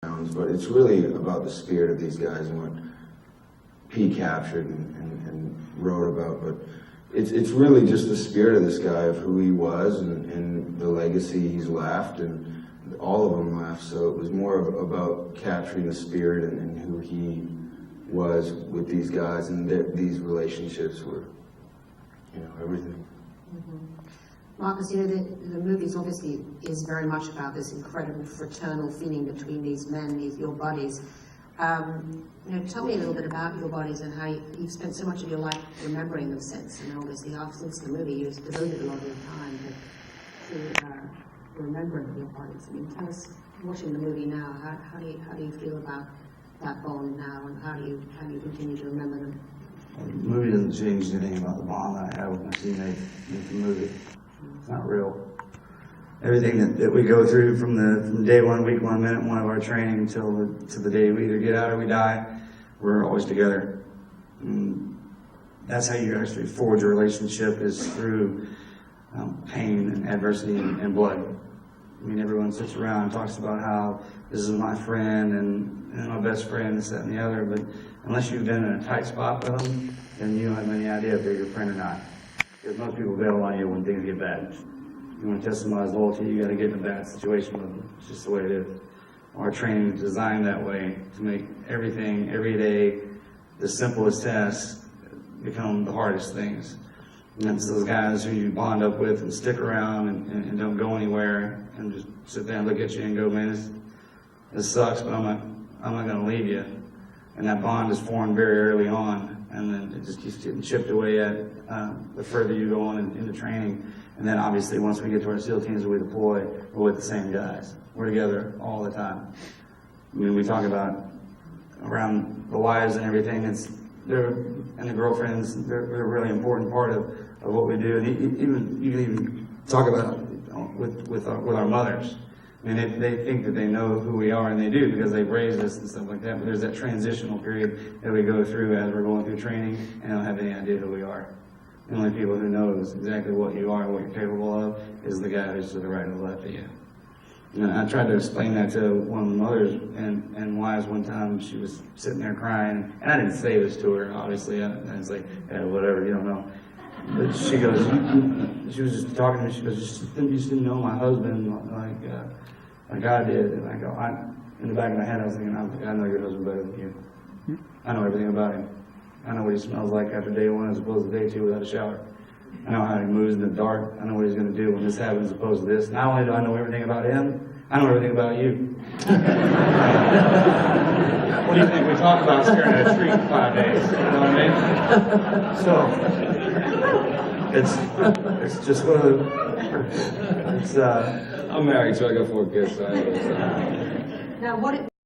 But it's really about the spirit of these guys and what P captured and wrote about. But it's really just the spirit of this guy, of who he was and the legacy he's left, and all of them left. So it was more about capturing the spirit and who he was with these guys, and these relationships were, everything. Mm-hmm. Marcus, the movie obviously is very much about this incredible fraternal feeling between these men, your buddies. Tell me a little bit about your buddies and how you've spent so much of your life remembering them since. And obviously, since the movie, you've devoted a lot of your time to remembering your buddies. I mean, tell us, watching the movie now, how do you feel about that bond now, and how do you continue to remember them? The movie doesn't change anything about the bond that I have with my teammate in the movie. It's not real. Everything that we go through from day one, week one, minute one of our training to the day we either get out or we die, we're always together. And that's how you actually forge a relationship, is through pain and adversity and blood. I mean, everyone sits around and talks about how this is my friend and my best friend, this, that, and the other, but unless you've been in a tight spot with them, then you don't have any idea if they're your friend or not. Because most people bail on you when things get bad. You want to test somebody's loyalty, you got to get in a bad situation with them. It's just the way it is. Our training is designed that way, to make everything, every day, the simplest tasks become the hardest things. And that's those guys who you bond up with and stick around and don't go anywhere and just sit there and look at you and go, man, this sucks, but I'm not going to leave you. And that bond is formed very early on, and then it just keeps getting chipped away at the further you go on into training. And then obviously once we get to our SEAL teams and we deploy, we're with the same guys. We're together all the time. I mean, we talk about around the wives and everything, and the girlfriends, they're a really important part of what we do. And you can even talk about it with our mothers. I mean, they think that they know who we are, and they do, because they've raised us and stuff like that. But there's that transitional period that we go through as we're going through training, and don't have any idea who we are. The only people who knows exactly what you are and what you're capable of is the guy who's to the right and the left of you. And I tried to explain that to one of the mothers and wives one time. She was sitting there crying, and I didn't say this to her, obviously. I was like, yeah, whatever, you don't know. But she goes, she was just talking to me. She goes, you just didn't know my husband like I did. And I go, in the back of my head, I was thinking, I know your husband better than you. I know everything about him. I know what he smells like after day one as opposed to day two without a shower. I know how he moves in the dark. I know what he's going to do when this happens as opposed to this. Not only do I know everything about him, I know everything about you. What do you think we talk about staring at a tree for 5 days? You know what I mean? So, it's just one of the, I'm married, so I got 4 kids. So Now, what